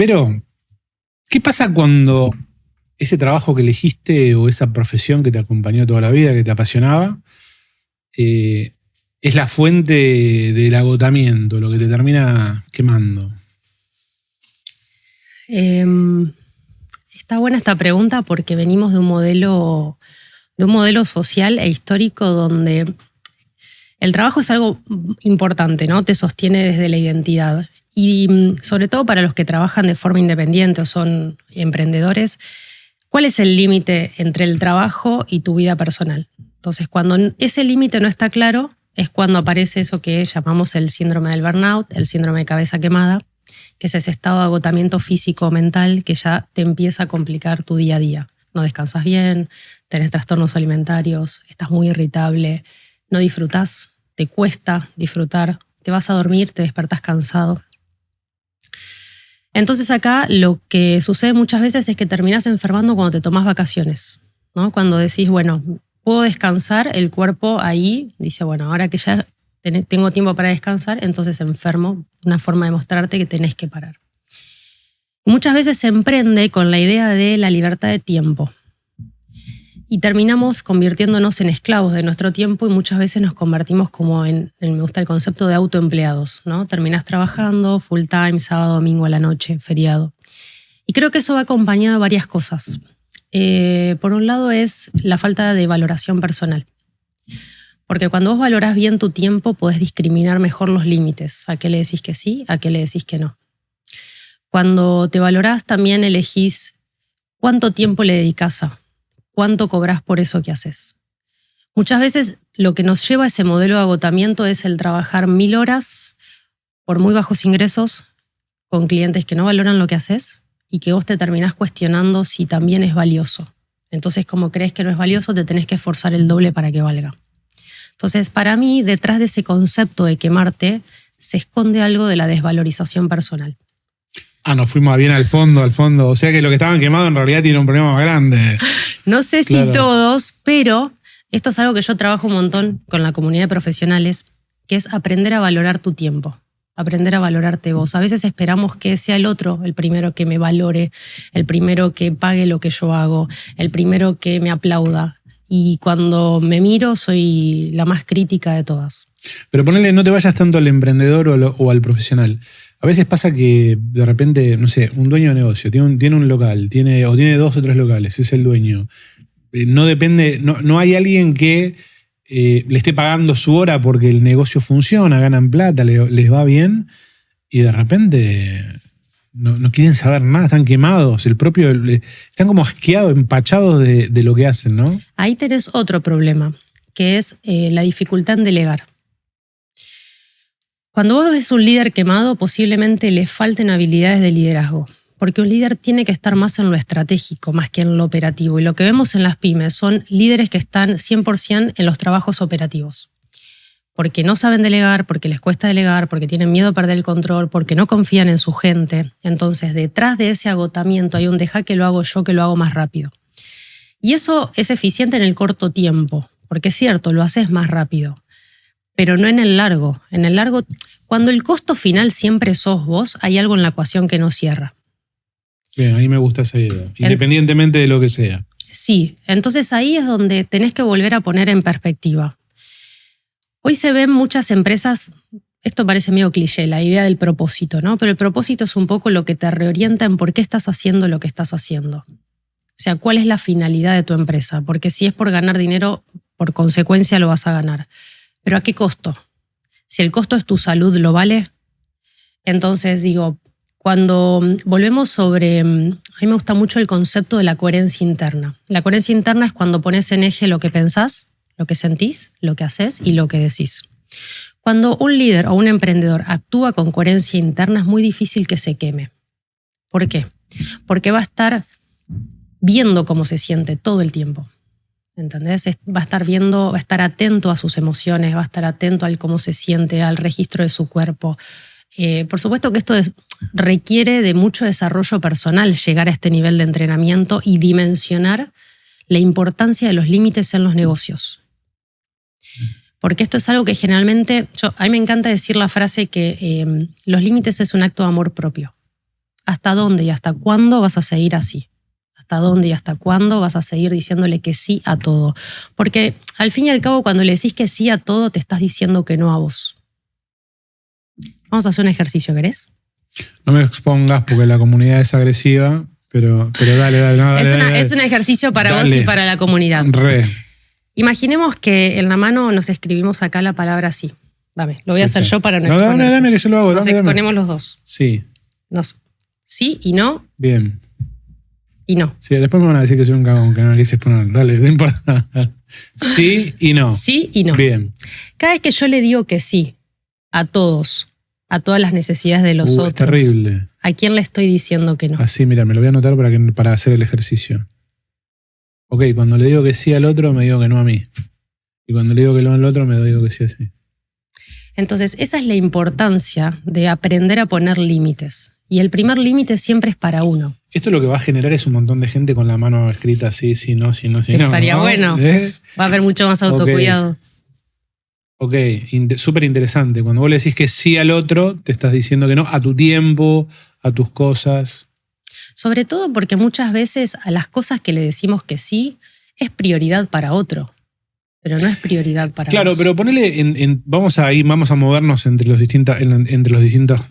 Pero, ¿qué pasa cuando ese trabajo que elegiste o esa profesión que te acompañó toda la vida, que te apasionaba, es la fuente del agotamiento, lo que te termina quemando? Está buena esta pregunta porque venimos de un modelo social e histórico donde el trabajo es algo importante, ¿no? Te sostiene desde la identidad. Y sobre todo para los que trabajan de forma independiente o son emprendedores, ¿cuál es el límite entre el trabajo y tu vida personal? Entonces, cuando ese límite no está claro, es cuando aparece eso que llamamos el síndrome del burnout, el síndrome de cabeza quemada, que es ese estado de agotamiento físico o mental que ya te empieza a complicar tu día a día. No descansas bien, tenés trastornos alimentarios, estás muy irritable, no disfrutás, te cuesta disfrutar, te vas a dormir, te despertás cansado. Entonces acá lo que sucede muchas veces es que terminás enfermando cuando te tomás vacaciones, ¿no? Cuando decís, bueno, puedo descansar, el cuerpo ahí dice, bueno, ahora que ya tengo tiempo para descansar, entonces enfermo, una forma de mostrarte que tenés que parar. Muchas veces se emprende con la idea de la libertad de tiempo y terminamos convirtiéndonos en esclavos de nuestro tiempo y muchas veces nos convertimos como me gusta el concepto de autoempleados, ¿no? Terminás trabajando full time, sábado, domingo a la noche, feriado. Y creo que eso va acompañado de varias cosas. Por un lado es la falta de valoración personal. Porque cuando vos valorás bien tu tiempo, podés discriminar mejor los límites. ¿A qué le decís que sí? ¿A qué le decís que no? Cuando te valorás, también elegís cuánto tiempo le dedicás a, cuánto cobrás por eso que haces. Muchas veces lo que nos lleva a ese modelo de agotamiento es el trabajar 1000 horas por muy bajos ingresos con clientes que no valoran lo que haces y que vos te terminás cuestionando si también es valioso. Entonces, como crees que no es valioso, te tenés que esforzar el doble para que valga. Entonces, para mí, detrás de ese concepto de quemarte, se esconde algo de la desvalorización personal. Nos fuimos bien al fondo. O sea que lo que estaban quemados en realidad tiene un problema más grande. No sé si todos, pero esto es algo que yo trabajo un montón con la comunidad de profesionales, que es aprender a valorar tu tiempo, aprender a valorarte vos. A veces esperamos que sea el otro el primero que me valore, el primero que pague lo que yo hago, el primero que me aplauda. Y cuando me miro, soy la más crítica de todas. Pero ponele, no te vayas tanto al emprendedor o al profesional. A veces pasa que de repente, no sé, un dueño de negocio tiene un local, tiene 2 o 3 locales, es el dueño. No depende, no hay alguien que le esté pagando su hora porque el negocio funciona, ganan plata, les va bien, y de repente no quieren saber nada, están quemados, están como asqueados, empachados de lo que hacen, ¿no? Ahí tenés otro problema, que es la dificultad en delegar. Cuando vos ves un líder quemado, posiblemente le falten habilidades de liderazgo, porque un líder tiene que estar más en lo estratégico, más que en lo operativo. Y lo que vemos en las pymes son líderes que están 100% en los trabajos operativos, porque no saben delegar, porque les cuesta delegar, porque tienen miedo a perder el control, porque no confían en su gente. Entonces, detrás de ese agotamiento hay un deja que lo hago yo, que lo hago más rápido. Y eso es eficiente en el corto tiempo, porque es cierto, lo haces más rápido, pero no en el largo. En el largo, cuando el costo final siempre sos vos, hay algo en la ecuación que no cierra. Bien, ahí me gusta esa idea, independientemente de lo que sea. Sí, entonces ahí es donde tenés que volver a poner en perspectiva. Hoy se ven muchas empresas, esto parece medio cliché, la idea del propósito, ¿no? Pero el propósito es un poco lo que te reorienta en por qué estás haciendo lo que estás haciendo. O sea, ¿cuál es la finalidad de tu empresa? Porque si es por ganar dinero, por consecuencia lo vas a ganar. ¿Pero a qué costo? Si el costo es tu salud, ¿lo vale? Entonces, digo, cuando volvemos sobre... A mí me gusta mucho el concepto de la coherencia interna. La coherencia interna es cuando pones en eje lo que pensás, lo que sentís, lo que haces y lo que decís. Cuando un líder o un emprendedor actúa con coherencia interna, es muy difícil que se queme. ¿Por qué? Porque va a estar viendo cómo se siente todo el tiempo. ¿Entendés? Va a estar viendo, va a estar atento a sus emociones, va a estar atento al cómo se siente, al registro de su cuerpo. Por supuesto que esto requiere de mucho desarrollo personal, llegar a este nivel de entrenamiento y dimensionar la importancia de los límites en los negocios. Porque esto es algo que generalmente, a mí me encanta decir la frase que los límites es un acto de amor propio. ¿hasta dónde y hasta cuándo vas a seguir así? ¿Hasta dónde y hasta cuándo vas a seguir diciéndole que sí a todo? Porque al fin y al cabo, cuando le decís que sí a todo, te estás diciendo que no a vos. Vamos a hacer un ejercicio, ¿querés? No me expongas porque la comunidad es agresiva, pero dale. No, dale. Es un ejercicio para Dale. vos y para la comunidad. Re. Imaginemos que en la mano nos escribimos acá la palabra sí. Dame, lo voy a hacer yo para no No, exponer. dame que yo lo hago. Nos dame. exponemos los dos. Sí. Sí y no Bien. y no. Sí, después me van a decir que soy un cagón, que no me quise exponer. Dale, no importa. Sí y no. Sí y no. Bien. Cada vez que yo le digo que sí a todos, a todas las necesidades de los otros, Es terrible. ¿a quién le estoy diciendo que no? Así, mira, me lo voy a anotar para hacer el ejercicio. Ok, cuando le digo que sí al otro, me digo que no a mí. Y cuando le digo que no al otro, me digo que sí así. Entonces, esa es la importancia de aprender a poner límites. Y el primer límite siempre es para uno. Esto lo que va a generar es un montón de gente con la mano escrita así, sí, no, sí, no, sí, no. Estaría ¿no? bueno. Va a haber mucho más autocuidado. Ok, súper interesante. Cuando vos le decís que sí al otro, te estás diciendo que no a tu tiempo, a tus cosas. Sobre todo porque muchas veces a las cosas que le decimos que sí es prioridad para otro, pero no es prioridad para Claro, vos. pero ponele, vamos a movernos entre los distintos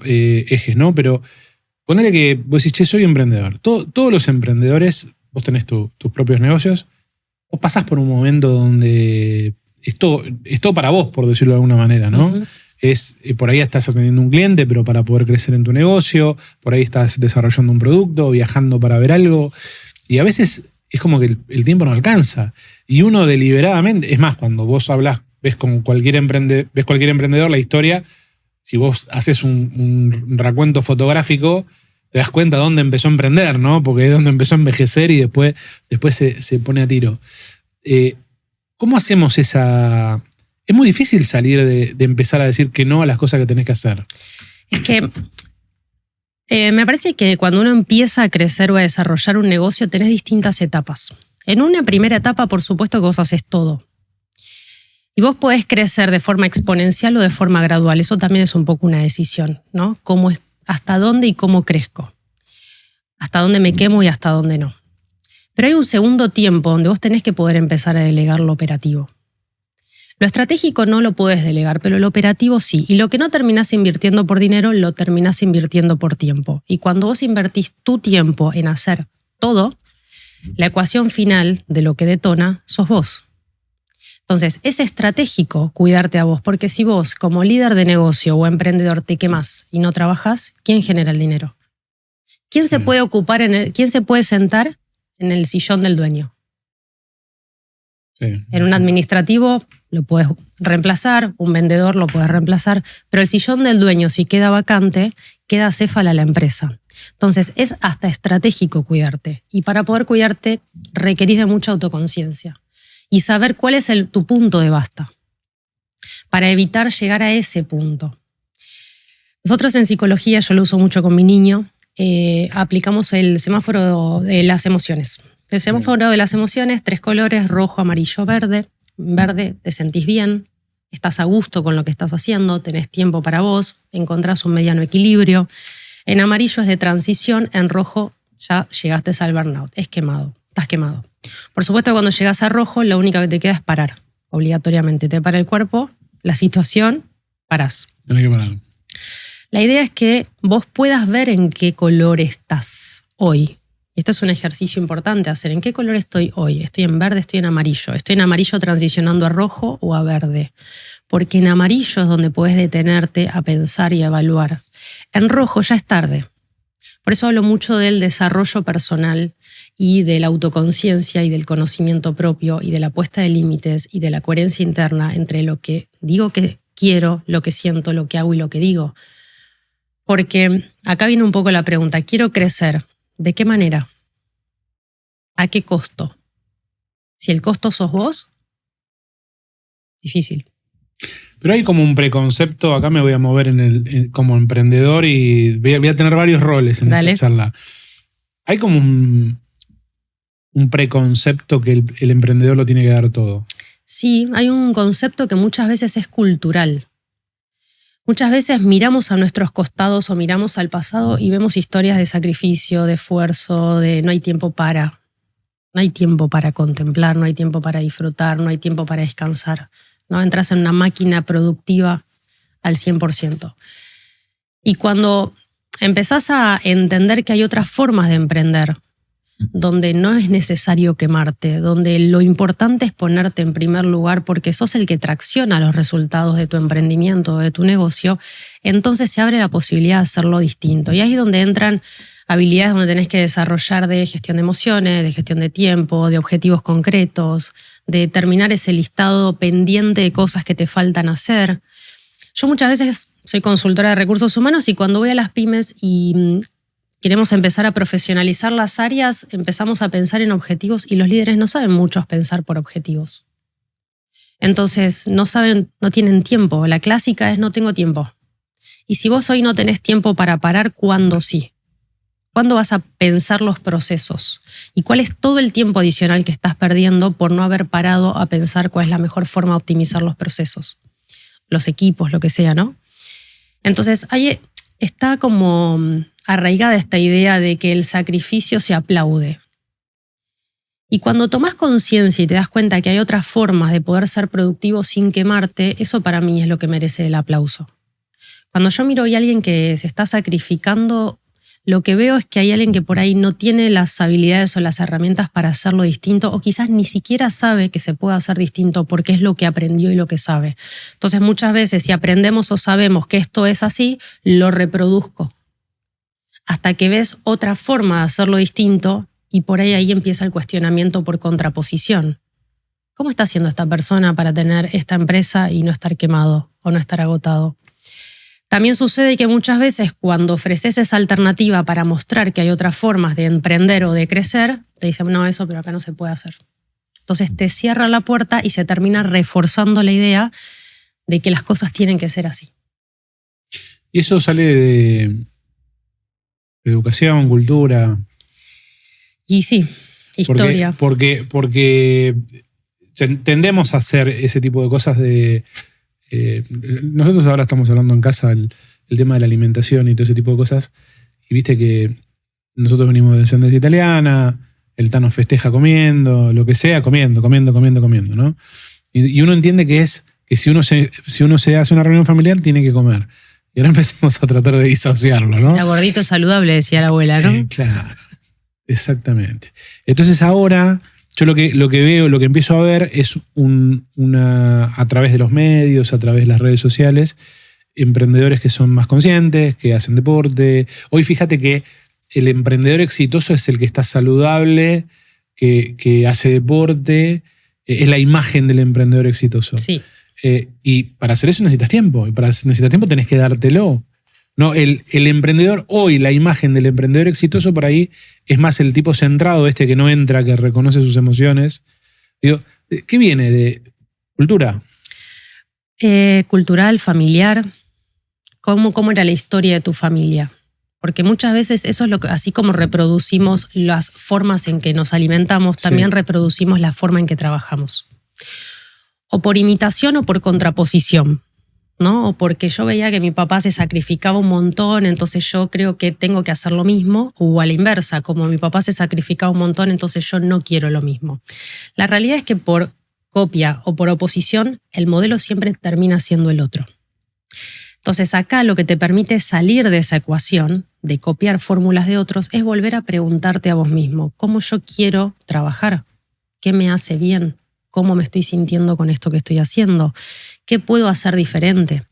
ejes, ¿no? Pero ponele que vos decís, che, soy emprendedor. Todos los emprendedores, vos tenés tus propios negocios, vos pasás por un momento donde es todo para vos, por decirlo de alguna manera, ¿no? Uh-huh. Por ahí estás atendiendo a un cliente, pero para poder crecer en tu negocio, por ahí estás desarrollando un producto, viajando para ver algo, y a veces es como que el tiempo no alcanza. Y uno deliberadamente, es más, cuando vos hablas, ves cualquier emprendedor la historia, si vos haces un recuento fotográfico, te das cuenta dónde empezó a emprender, ¿no? Porque es donde empezó a envejecer y después se pone a tiro. ¿Cómo hacemos esa...? Es muy difícil salir de empezar a decir que no a las cosas que tenés que hacer. Es que me parece que cuando uno empieza a crecer o a desarrollar un negocio, tenés distintas etapas. En una primera etapa, por supuesto que vos haces todo. Y vos podés crecer de forma exponencial o de forma gradual. Eso también es un poco una decisión, ¿no? Hasta dónde y cómo crezco. Hasta dónde me quemo y hasta dónde no. Pero hay un segundo tiempo donde vos tenés que poder empezar a delegar lo operativo. Lo estratégico no lo podés delegar, pero lo operativo sí. Y lo que no terminás invirtiendo por dinero, lo terminás invirtiendo por tiempo. Y cuando vos invertís tu tiempo en hacer todo, la ecuación final de lo que detona sos vos. Entonces, es estratégico cuidarte a vos, porque si vos, como líder de negocio o emprendedor, te quemás y no trabajás, ¿quién genera el dinero? ¿Quién se puede ocupar quién se puede sentar en el sillón del dueño? Sí. En un administrativo lo puedes reemplazar, un vendedor lo puedes reemplazar, pero el sillón del dueño, si queda vacante, queda acéfala la empresa. Entonces, es hasta estratégico cuidarte. Y para poder cuidarte, requerís de mucha autoconciencia y saber cuál es tu punto de basta para evitar llegar a ese punto. Nosotros en psicología, yo lo uso mucho con mi niño, aplicamos el semáforo de las emociones. El semáforo de las emociones, 3 colores, rojo, amarillo, verde. Verde, te sentís bien, estás a gusto con lo que estás haciendo, tenés tiempo para vos, encontrás un mediano equilibrio. En amarillo es de transición, en rojo ya llegaste al burnout, es quemado, estás quemado. Por supuesto, cuando llegas a rojo, lo único que te queda es parar, obligatoriamente. Te para el cuerpo, la situación, parás. Tenés que parar. La idea es que vos puedas ver en qué color estás hoy. Esto es un ejercicio importante hacer. ¿En qué color estoy hoy? ¿Estoy en verde? ¿Estoy en amarillo? ¿Estoy en amarillo transicionando a rojo o a verde? Porque en amarillo es donde puedes detenerte a pensar y a evaluar. En rojo ya es tarde. Por eso hablo mucho del desarrollo personal y de la autoconciencia y del conocimiento propio y de la puesta de límites y de la coherencia interna entre lo que digo que quiero, lo que siento, lo que hago y lo que digo. Porque acá viene un poco la pregunta. ¿Quiero crecer? ¿De qué manera? ¿A qué costo? Si el costo sos vos, difícil. Pero hay como un preconcepto, acá me voy a mover como emprendedor y voy a tener varios roles en esta charla. Hay como un preconcepto que el emprendedor lo tiene que dar todo. Sí, hay un concepto que muchas veces es cultural. Muchas veces miramos a nuestros costados o miramos al pasado y vemos historias de sacrificio, de esfuerzo, de no hay tiempo para. No hay tiempo para contemplar, no hay tiempo para disfrutar, no hay tiempo para descansar. ¿No? Entras en una máquina productiva al 100%. Y cuando empezás a entender que hay otras formas de emprender, donde no es necesario quemarte, donde lo importante es ponerte en primer lugar porque sos el que tracciona los resultados de tu emprendimiento, de tu negocio, entonces se abre la posibilidad de hacerlo distinto. Y ahí es donde entran habilidades donde tenés que desarrollar de gestión de emociones, de gestión de tiempo, de objetivos concretos, de terminar ese listado pendiente de cosas que te faltan hacer. Yo muchas veces soy consultora de recursos humanos y cuando voy a las pymes y queremos empezar a profesionalizar las áreas, empezamos a pensar en objetivos y los líderes no saben mucho pensar por objetivos. Entonces no tienen tiempo. La clásica es no tengo tiempo. Y si vos hoy no tenés tiempo para parar, ¿cuándo sí? ¿Cuándo vas a pensar los procesos? ¿Y cuál es todo el tiempo adicional que estás perdiendo por no haber parado a pensar cuál es la mejor forma de optimizar los procesos? Los equipos, lo que sea, ¿no? Entonces ahí está como arraigada esta idea de que el sacrificio se aplaude. Y cuando tomás conciencia y te das cuenta que hay otras formas de poder ser productivo sin quemarte, eso para mí es lo que merece el aplauso. Cuando yo miro a alguien que se está sacrificando, lo que veo es que hay alguien que por ahí no tiene las habilidades o las herramientas para hacerlo distinto o quizás ni siquiera sabe que se puede hacer distinto porque es lo que aprendió y lo que sabe. Entonces muchas veces si aprendemos o sabemos que esto es así, lo reproduzco. Hasta que ves otra forma de hacerlo distinto y por ahí empieza el cuestionamiento por contraposición. ¿Cómo está haciendo esta persona para tener esta empresa y no estar quemado o no estar agotado? También sucede que muchas veces cuando ofreces esa alternativa para mostrar que hay otras formas de emprender o de crecer, te dicen, no, eso pero acá no se puede hacer. Entonces te cierra la puerta y se termina reforzando la idea de que las cosas tienen que ser así. Y eso sale de educación, cultura. Y sí, historia. Porque tendemos a hacer ese tipo de cosas de... nosotros ahora estamos hablando en casa el tema de la alimentación y todo ese tipo de cosas. Y viste que nosotros venimos de descendencia italiana, el Tano festeja comiendo, lo que sea, comiendo, ¿no? Y uno entiende que es que si uno se hace una reunión familiar, tiene que comer. Y ahora empezamos a tratar de disociarlo, ¿no? Era gordito saludable, decía la abuela, ¿no? Claro, exactamente. Entonces ahora yo lo que veo, lo que empiezo a ver es a través de los medios, a través de las redes sociales, emprendedores que son más conscientes, que hacen deporte. Hoy fíjate que el emprendedor exitoso es el que está saludable, que hace deporte, es la imagen del emprendedor exitoso. Sí. Y para hacer eso necesitas tiempo. Y para necesitas tiempo tenés que dártelo. ¿No? El emprendedor, hoy la imagen del emprendedor exitoso por ahí es más el tipo centrado, que no entra, que reconoce sus emociones. Digo, ¿qué viene? ¿De cultura? Cultural, familiar. ¿Cómo era la historia de tu familia? Porque muchas veces eso es así como reproducimos las formas en que nos alimentamos, también reproducimos la forma en que trabajamos. O por imitación o por contraposición, ¿no? O porque yo veía que mi papá se sacrificaba un montón, entonces yo creo que tengo que hacer lo mismo, o a la inversa, como mi papá se sacrificaba un montón, entonces yo no quiero lo mismo. La realidad es que por copia o por oposición, el modelo siempre termina siendo el otro. Entonces acá lo que te permite salir de esa ecuación, de copiar fórmulas de otros, es volver a preguntarte a vos mismo, ¿cómo yo quiero trabajar? ¿Qué me hace bien? ¿Cómo me estoy sintiendo con esto que estoy haciendo? ¿Qué puedo hacer diferente?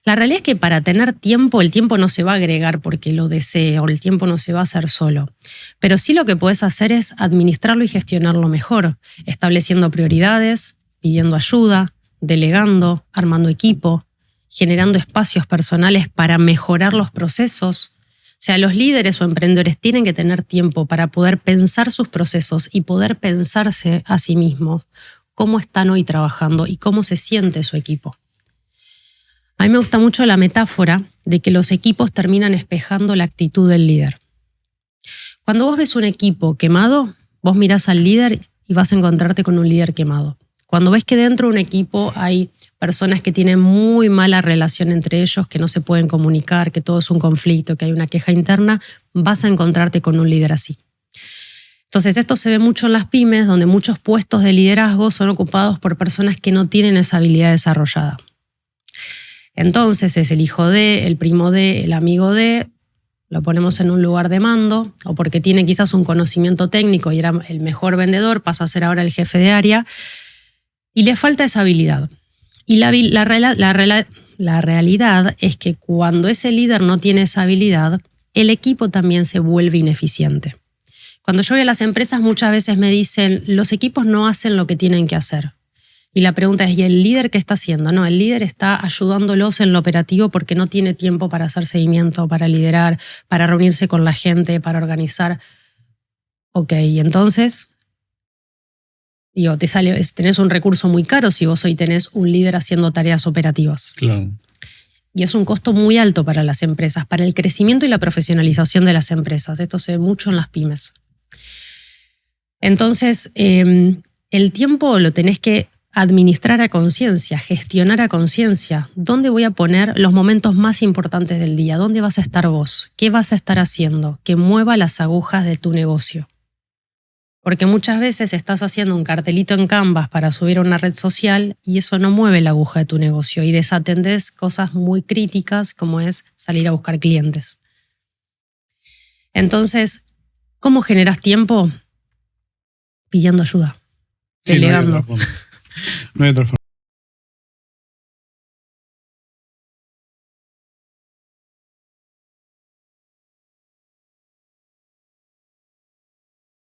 La realidad es que para tener tiempo, el tiempo no se va a agregar porque lo desee, o el tiempo no se va a hacer solo. Pero sí lo que puedes hacer es administrarlo y gestionarlo mejor, estableciendo prioridades, pidiendo ayuda, delegando, armando equipo, generando espacios personales para mejorar los procesos. O sea, los líderes o emprendedores tienen que tener tiempo para poder pensar sus procesos y poder pensarse a sí mismos cómo están hoy trabajando y cómo se siente su equipo. A mí me gusta mucho la metáfora de que los equipos terminan espejando la actitud del líder. Cuando vos ves un equipo quemado, vos mirás al líder y vas a encontrarte con un líder quemado. Cuando ves que dentro de un equipo hay personas que tienen muy mala relación entre ellos, que no se pueden comunicar, que todo es un conflicto, que hay una queja interna, vas a encontrarte con un líder así. Entonces, esto se ve mucho en las pymes, donde muchos puestos de liderazgo son ocupados por personas que no tienen esa habilidad desarrollada. Entonces, es el hijo de, el primo de, el amigo de, lo ponemos en un lugar de mando, o porque tiene quizás un conocimiento técnico y era el mejor vendedor, pasa a ser ahora el jefe de área, y le falta esa habilidad. Y la realidad es que cuando ese líder no tiene esa habilidad, el equipo también se vuelve ineficiente. Cuando yo voy a las empresas, muchas veces me dicen, los equipos no hacen lo que tienen que hacer. Y la pregunta es, ¿y el líder qué está haciendo? No, el líder está ayudándolos en lo operativo porque no tiene tiempo para hacer seguimiento, para liderar, para reunirse con la gente, para organizar. Ok, y entonces, digo, tenés un recurso muy caro si vos hoy tenés un líder haciendo tareas operativas. Claro. Y es un costo muy alto para las empresas, para el crecimiento y la profesionalización de las empresas. Esto se ve mucho en las pymes. Entonces, el tiempo lo tenés que administrar a conciencia, gestionar a conciencia. ¿Dónde voy a poner los momentos más importantes del día? ¿Dónde vas a estar vos? ¿Qué vas a estar haciendo? Que mueva las agujas de tu negocio. Porque muchas veces estás haciendo un cartelito en Canvas para subir a una red social y eso no mueve la aguja de tu negocio y desatendés cosas muy críticas como es salir a buscar clientes. Entonces, ¿cómo generas tiempo? Pidiendo ayuda, Sí, delegando. No hay otra forma.